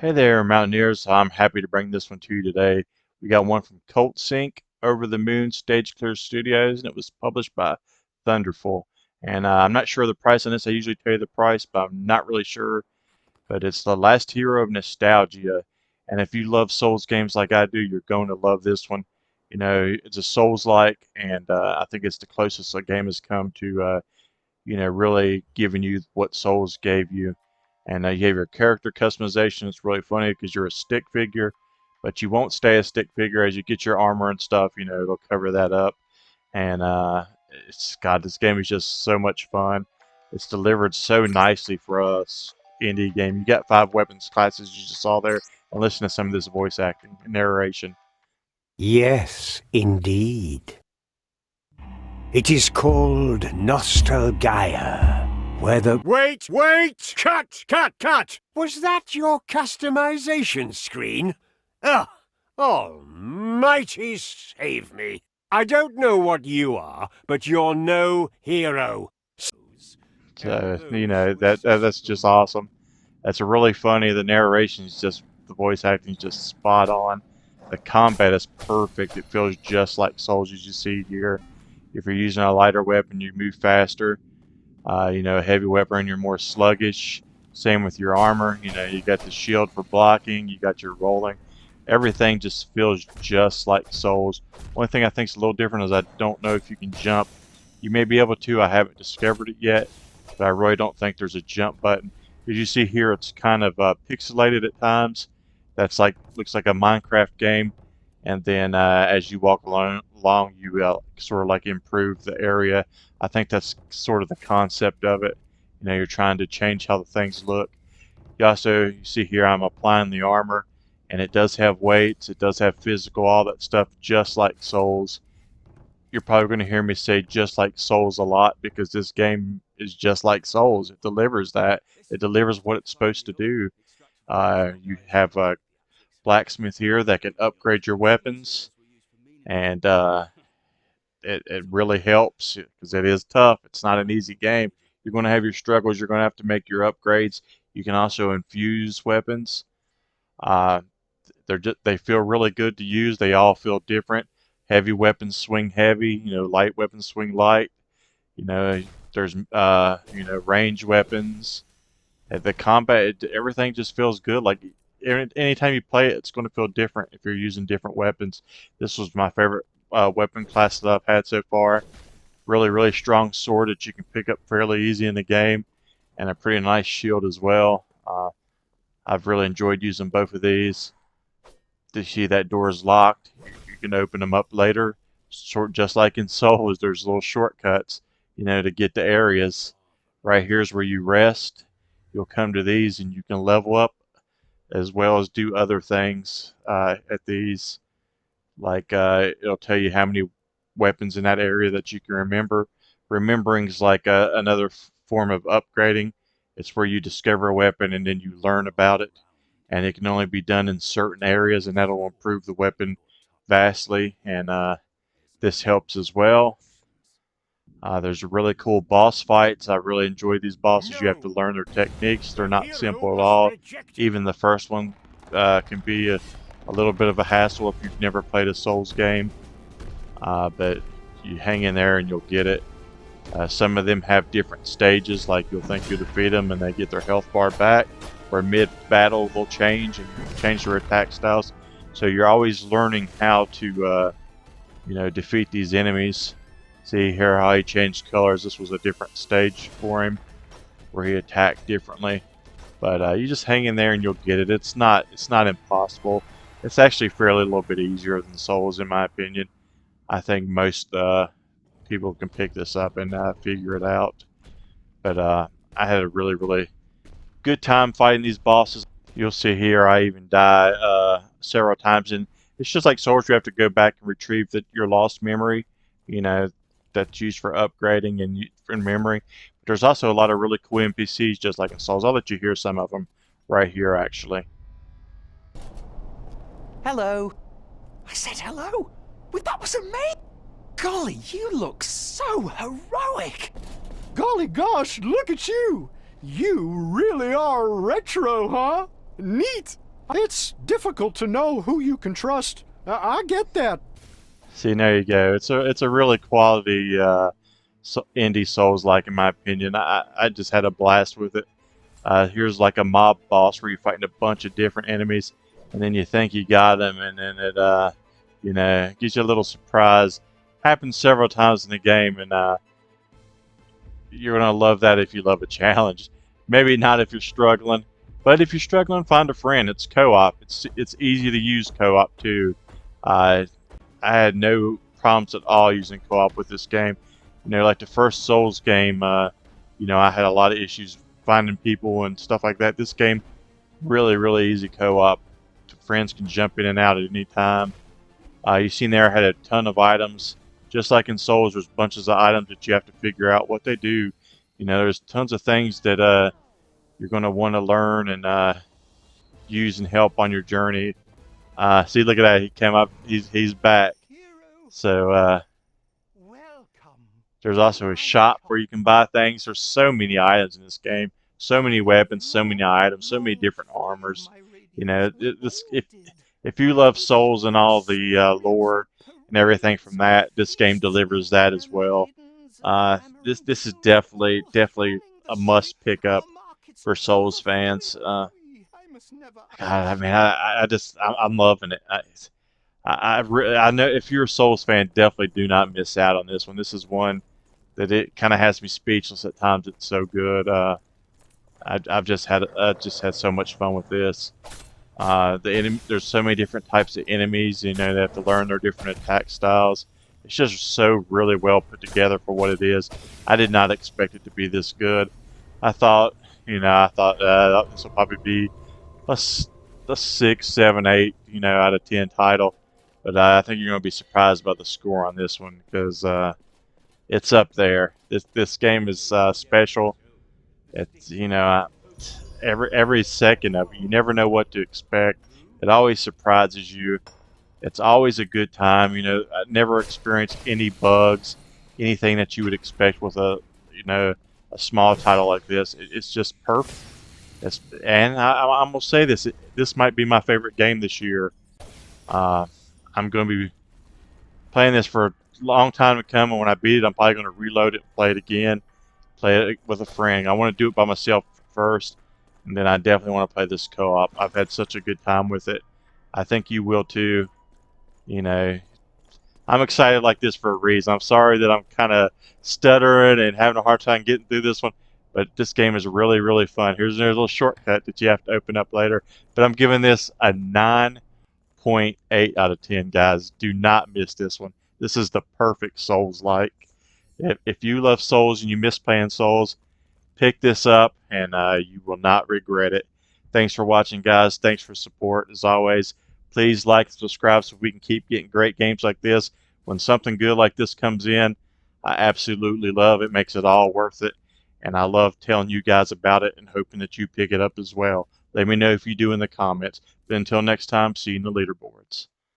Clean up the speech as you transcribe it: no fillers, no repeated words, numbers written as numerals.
Hey there, Mountaineers. I'm happy to bring this one to you today. We got one from Cult Sync Over the Moon Stage Clear Studios, and it was published by Thunderful. And I'm not sure the price on this. I usually tell you the price, but I'm not really sure. But it's the last hero of Nostalgia. And if you love Souls games like I do, you're going to love this one. You know, it's a Souls-like, and I think it's the closest a game has come to really giving you what Souls gave you. And you have your character customization. It's really funny because you're a stick figure, but you won't stay a stick figure as you get your armor and stuff. You know, it'll cover that up. And it's God, this game is just so much fun. It's delivered so nicely for us indie game. You got 5 weapons classes you just saw there, and listen to some of this voice acting and narration. Yes, indeed. It is called Nostalgaia, where the— Wait! Cut! Was that your customization screen? Oh, almighty save me. I don't know what you are, but you're no hero. So that's just awesome. That's really funny. The narration is just the voice acting is just spot on. The combat is perfect. It feels just like Souls as you see here. If you're using a lighter weapon, you move faster. A heavy weapon, you're more sluggish. Same with your armor. You know, you got the shield for blocking. You got your rolling. Everything just feels just like Souls. Only thing I think is a little different is I don't know if you can jump. You may be able to. I haven't discovered it yet, but I really don't think there's a jump button. As you see here, it's kind of pixelated at times. That's like looks like a Minecraft game. And then as you walk along you sort of like improve the area. I think that's sort of the concept of it. You know, you're trying to change how the things look. You see here I'm applying the armor, and it does have weights, it does have physical, all that stuff, just like Souls. You're probably going to hear me say just like Souls a lot because this game is just like Souls. It delivers that. It delivers what it's supposed to do. You have a blacksmith here that can upgrade your weapons, and it really helps because it is tough. It's not an easy game. You're going to have your struggles. You're going to have to make your upgrades. You can also infuse weapons. Uh, they feel really good to use. They all feel different. Heavy weapons swing heavy. You know, light weapons swing light. You know, there's range weapons. The combat, everything just feels good. Like anytime you play it, it's going to feel different if you're using different weapons. This was my favorite weapon class that I've had so far. Really strong sword that you can pick up fairly easy in the game, and a pretty nice shield as well. I've really enjoyed using both of these. To see that door is locked, you can open them up later. Sort just like in Souls, there's little shortcuts, to get to areas. Right here's where you rest. You'll come to these and you can level up as well as do other things at these. Like it'll tell you how many weapons in that area that you can remember. Remembering is like another form of upgrading. It's where you discover a weapon and then you learn about it, and it can only be done in certain areas, and that'll improve the weapon vastly. And this helps as well. There's really cool boss fights. I really enjoy these bosses. You have to learn their techniques. They're not simple at all. Even the first one can be a little bit of a hassle if you've never played a Souls game. But you hang in there and you'll get it. Some of them have different stages, like you'll think you defeat them and they get their health bar back, or mid-battle they'll change and change their attack styles. So you're always learning how to, defeat these enemies. See here how he changed colors. This was a different stage for him, where he attacked differently. But you just hang in there and you'll get it. It's not impossible. It's actually fairly a little bit easier than Souls, in my opinion. I think most people can pick this up and figure it out. But I had a really good time fighting these bosses. You'll see here I even die several times, and it's just like Souls. You have to go back and retrieve your lost memory. That's used for upgrading and for memory. But there's also a lot of really cool NPCs, just like in Souls. I'll let you hear some of them right here, actually. Hello. I said hello? Well, that was amazing. Golly, you look so heroic. Golly gosh, look at you! You really are retro, huh? Neat! It's difficult to know who you can trust. I get that. See, there you go. It's a really quality indie Souls-like, in my opinion. I just had a blast with it. Here's like a mob boss where you're fighting a bunch of different enemies, and then you think you got them, and then it gives you a little surprise. Happens several times in the game, and you're gonna love that if you love a challenge. Maybe not if you're struggling, but if you're struggling, find a friend. It's co-op. It's easy to use co-op too. Uh, I had no problems at all using co-op with this game. Like the first Souls game, I had a lot of issues finding people and stuff like that. This game, really, really easy co-op. Friends can jump in and out at any time. You seen there, I had a ton of items. Just like in Souls, there's bunches of items that you have to figure out what they do. There's tons of things that you're going to want to learn and use and help on your journey. See, look at that. He came up. He's back. So there's also a shop where you can buy things. There's so many items in this game. So many weapons, so many items, so many different armors. If you love Souls and all the lore and everything from that, this game delivers that as well. This is definitely a must pick up for Souls fans. God, I mean, I'm loving it. I know if you're a Souls fan, definitely do not miss out on this one. This is one that it kind of has me speechless at times. It's so good. I've just had so much fun with this. There's so many different types of enemies. They have to learn their different attack styles. It's just so really well put together for what it is. I did not expect it to be this good. I thought this will probably be a 6, 7, 8, out of 10 title. But I think you're going to be surprised by the score on this one because it's up there. This game is special. It's every second of it. You never know what to expect. It always surprises you. It's always a good time. I never experienced any bugs, anything that you would expect with a small title like this. It's just perfect. And I'm gonna say this. This might be my favorite game this year. I'm going to be playing this for a long time to come, and when I beat it, I'm probably going to reload it and play it again, play it with a friend. I want to do it by myself first, and then I definitely want to play this co-op. I've had such a good time with it. I think you will too. I'm excited like this for a reason. I'm sorry that I'm kind of stuttering and having a hard time getting through this one, but this game is really, really fun. There's a little shortcut that you have to open up later, but I'm giving this a 9.8 out of 10, guys. Do not miss this one. This is the perfect Souls-like. If you love Souls and you miss playing Souls, pick this up and you will not regret it. Thanks for watching, guys. Thanks for support. As always, please like and subscribe so we can keep getting great games like this. When something good like this comes in, I absolutely love it. Makes it all worth it. And I love telling you guys about it and hoping that you pick it up as well. Let me know if you do in the comments. But until next time, see you in the leaderboards.